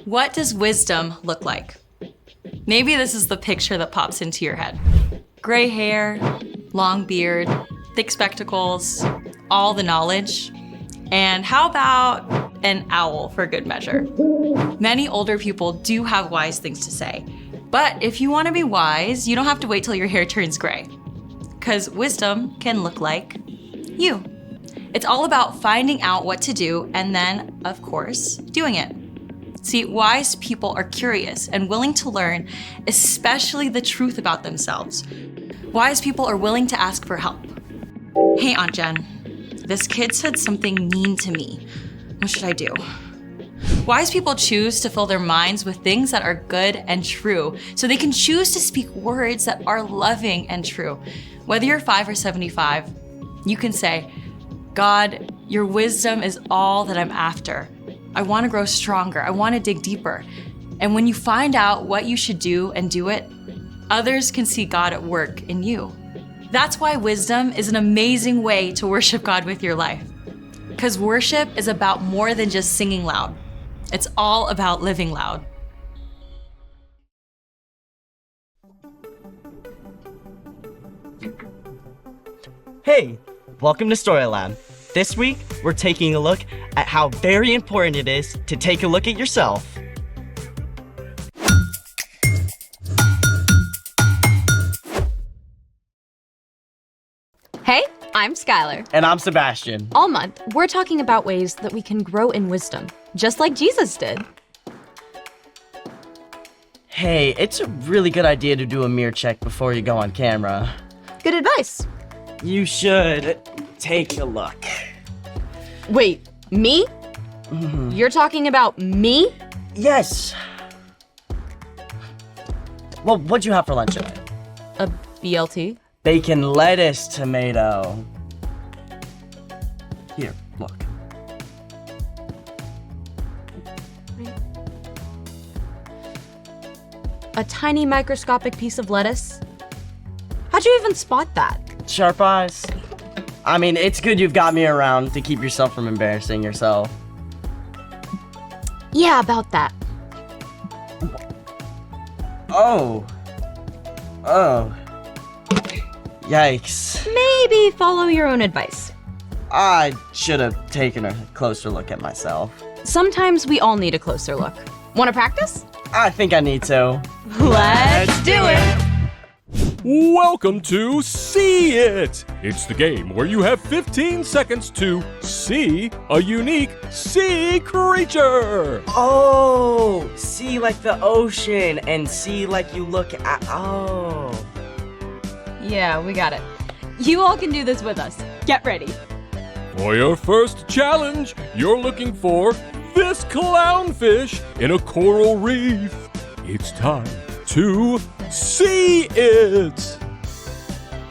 What does wisdom look like? Maybe this is the picture that pops into your head. Gray hair, long beard, thick spectacles, all the knowledge. And how about an owl for good measure? Many older people do have wise things to say. But if you want to be wise, you don't have to wait till your hair turns gray. Because wisdom can look like you. It's all about finding out what to do and then, of course, doing it. See, wise people are curious and willing to learn, especially the truth about themselves. Wise people are willing to ask for help. Hey, Aunt Jen, this kid said something mean to me. What should I do? Wise people choose to fill their minds with things that are good and true, so they can choose to speak words that are loving and true. Whether you're 5 or 75, you can say, God, your wisdom is all that I'm after. I want to grow stronger. I want to dig deeper. And when you find out what you should do and do it, others can see God at work in you. That's why wisdom is an amazing way to worship God with your life. Because worship is about more than just singing loud. It's all about living loud. Hey, welcome to Storyland. This week, we're taking a look at how very important it is to take a look at yourself. Hey, I'm Skylar. And I'm Sebastian. All month, we're talking about ways that we can grow in wisdom, just like Jesus did. Hey, it's a really good idea to do a mirror check before you go on camera. Good advice. You should take a look. Wait, me? You're talking about me? Yes. Well, what'd you have for lunch today? A BLT? Bacon, lettuce, tomato. Here, look. A tiny microscopic piece of lettuce? How'd you even spot that? Sharp eyes. I mean, it's good you've got me around to keep yourself from embarrassing yourself. Yeah, about that. Oh. Yikes. Maybe follow your own advice. I should have taken a closer look at myself. Sometimes we all need a closer look. Want to practice? I think I need to. Let's do it! Welcome to See It! It's the game where you have 15 seconds to see a unique sea creature! Oh, see like the ocean and see like you look at, oh. Yeah, we got it. You all can do this with us. Get ready. For your first challenge, you're looking for this clownfish in a coral reef. It's time to see it!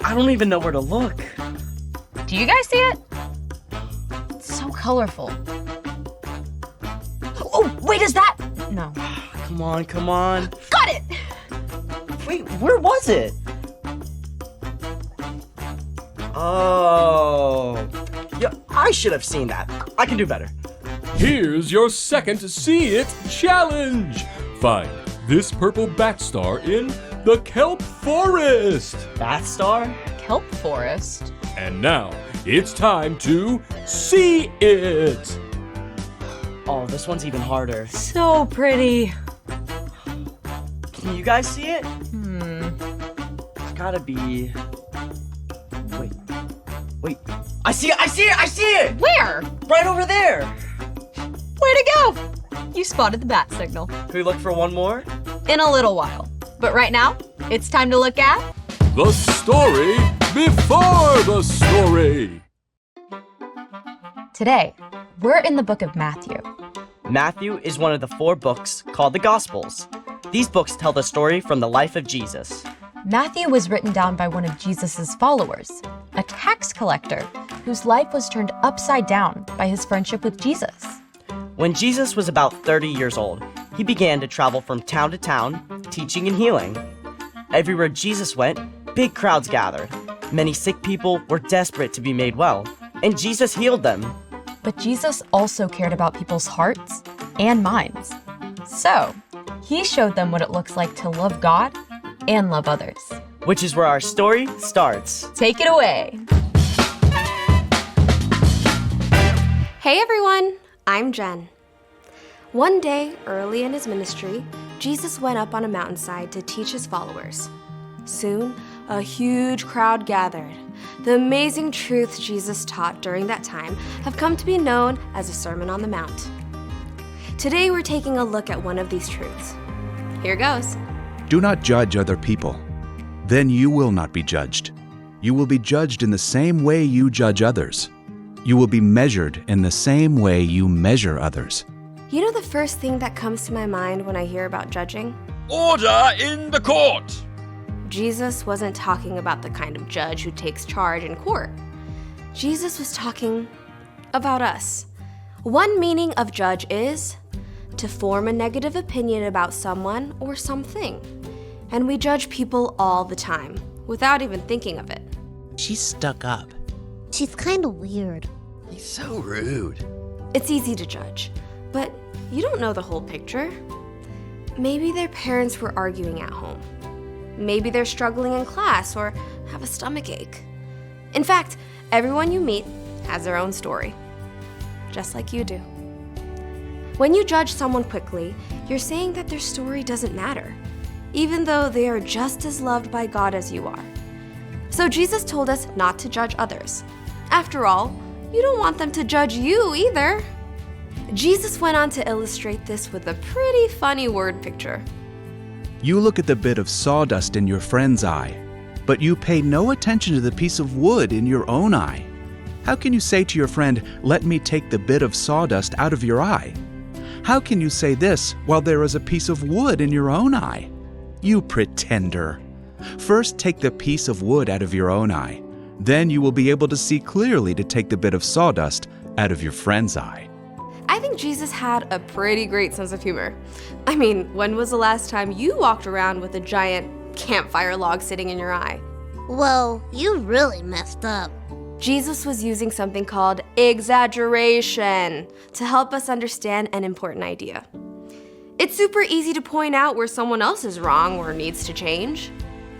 I don't even know where to look. Do you guys see it? It's so colorful. Oh, wait, is that? No. Come on. Got it! Wait, where was it? Oh. Yeah, I should have seen that. I can do better. Here's your second See It challenge! Find this purple bat star in the kelp forest! Bat star? Kelp forest? And now, it's time to see it! Oh, this one's even harder. So pretty. Can you guys see it? It's gotta be... Wait. I see it! Where? Right over there! Way to go! You spotted the bat signal. Can we look for one more? In a little while. But right now, it's time to look at... The story before the story. Today, we're in the book of Matthew. Matthew is one of the 4 books called the Gospels. These books tell the story from the life of Jesus. Matthew was written down by one of Jesus' followers, a tax collector whose life was turned upside down by his friendship with Jesus. When Jesus was about 30 years old, he began to travel from town to town, teaching and healing. Everywhere Jesus went, big crowds gathered. Many sick people were desperate to be made well, and Jesus healed them. But Jesus also cared about people's hearts and minds. So, he showed them what it looks like to love God and love others. Which is where our story starts. Take it away. Hey everyone, I'm Jen. One day, early in his ministry, Jesus went up on a mountainside to teach his followers. Soon, a huge crowd gathered. The amazing truths Jesus taught during that time have come to be known as the Sermon on the Mount. Today, we're taking a look at one of these truths. Here goes. Do not judge other people. Then you will not be judged. You will be judged in the same way you judge others. You will be measured in the same way you measure others. You know the first thing that comes to my mind when I hear about judging? Order in the court. Jesus wasn't talking about the kind of judge who takes charge in court. Jesus was talking about us. One meaning of judge is to form a negative opinion about someone or something. And we judge people all the time, without even thinking of it. She's stuck up. She's kind of weird. He's so rude. It's easy to judge, but you don't know the whole picture. Maybe their parents were arguing at home. Maybe they're struggling in class or have a stomach ache. In fact, everyone you meet has their own story, just like you do. When you judge someone quickly, you're saying that their story doesn't matter, even though they are just as loved by God as you are. So Jesus told us not to judge others. After all, you don't want them to judge you either. Jesus went on to illustrate this with a pretty funny word picture. You look at the bit of sawdust in your friend's eye, but you pay no attention to the piece of wood in your own eye. How can you say to your friend, "Let me take the bit of sawdust out of your eye"? How can you say this while there is a piece of wood in your own eye? You pretender. First take the piece of wood out of your own eye. Then you will be able to see clearly to take the bit of sawdust out of your friend's eye. I think Jesus had a pretty great sense of humor. I mean, when was the last time you walked around with a giant campfire log sitting in your eye? Well, you really messed up. Jesus was using something called exaggeration to help us understand an important idea. It's super easy to point out where someone else is wrong or needs to change.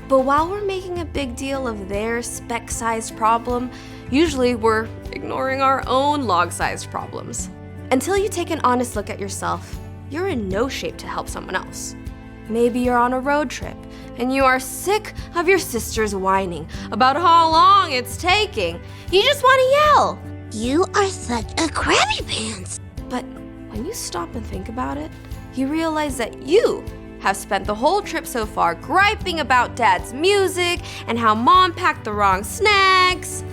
But while we're making a big deal of their speck-sized problem, usually we're ignoring our own log-sized problems. Until you take an honest look at yourself, you're in no shape to help someone else. Maybe you're on a road trip and you are sick of your sisters whining about how long it's taking. You just want to yell. You are such a crabby pants. But when you stop and think about it, you realize that you have spent the whole trip so far griping about Dad's music and how Mom packed the wrong snacks.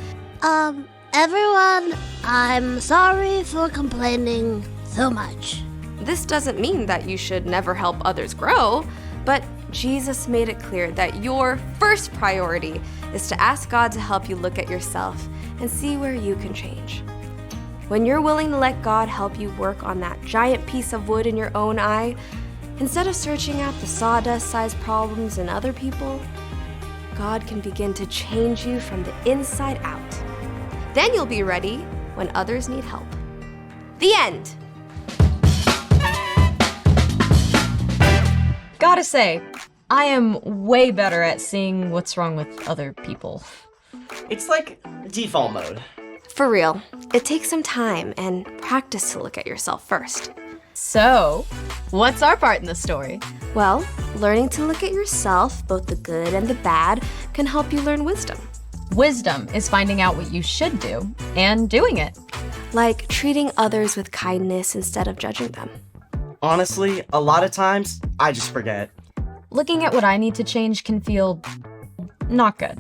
Everyone, I'm sorry for complaining so much. This doesn't mean that you should never help others grow, but Jesus made it clear that your first priority is to ask God to help you look at yourself and see where you can change. When you're willing to let God help you work on that giant piece of wood in your own eye, instead of searching out the sawdust-sized problems in other people, God can begin to change you from the inside out. Then you'll be ready when others need help. The end. Gotta say, I am way better at seeing what's wrong with other people. It's like default mode. For real, it takes some time and practice to look at yourself first. So, what's our part in the story? Well, learning to look at yourself, both the good and the bad, can help you learn wisdom. Wisdom is finding out what you should do and doing it. Like treating others with kindness instead of judging them. Honestly, a lot of times, I just forget. Looking at what I need to change can feel not good.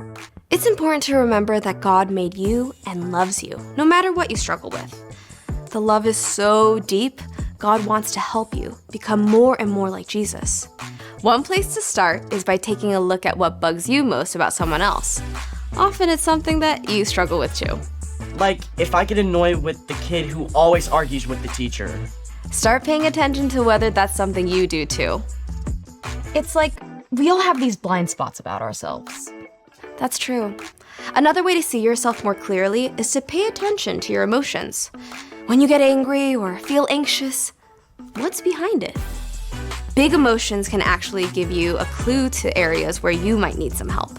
It's important to remember that God made you and loves you, no matter what you struggle with. The love is so deep, God wants to help you become more and more like Jesus. One place to start is by taking a look at what bugs you most about someone else. Often it's something that you struggle with too. Like if I get annoyed with the kid who always argues with the teacher. Start paying attention to whether that's something you do too. It's like we all have these blind spots about ourselves. That's true. Another way to see yourself more clearly is to pay attention to your emotions. When you get angry or feel anxious, what's behind it? Big emotions can actually give you a clue to areas where you might need some help.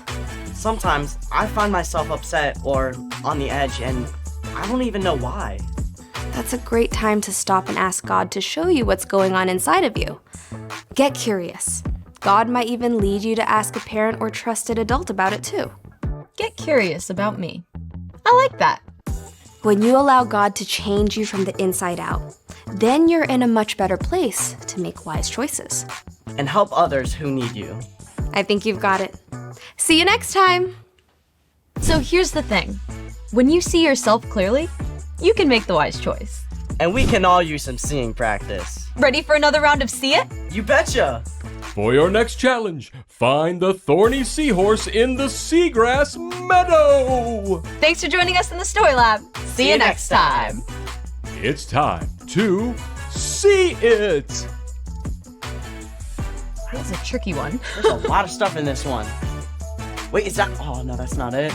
Sometimes I find myself upset or on the edge and I don't even know why. That's a great time to stop and ask God to show you what's going on inside of you. Get curious. God might even lead you to ask a parent or trusted adult about it too. Get curious about me. I like that. When you allow God to change you from the inside out, then you're in a much better place to make wise choices. And help others who need you. I think you've got it. See you next time. So here's the thing. When you see yourself clearly, you can make the wise choice. And we can all use some seeing practice. Ready for another round of See It? You betcha! For your next challenge, find the thorny seahorse in the seagrass meadow. Thanks for joining us in the Story Lab. See you next time. It's time to see it. That was a tricky one. There's a lot of stuff in this one. Wait, is that? Oh, no, that's not it.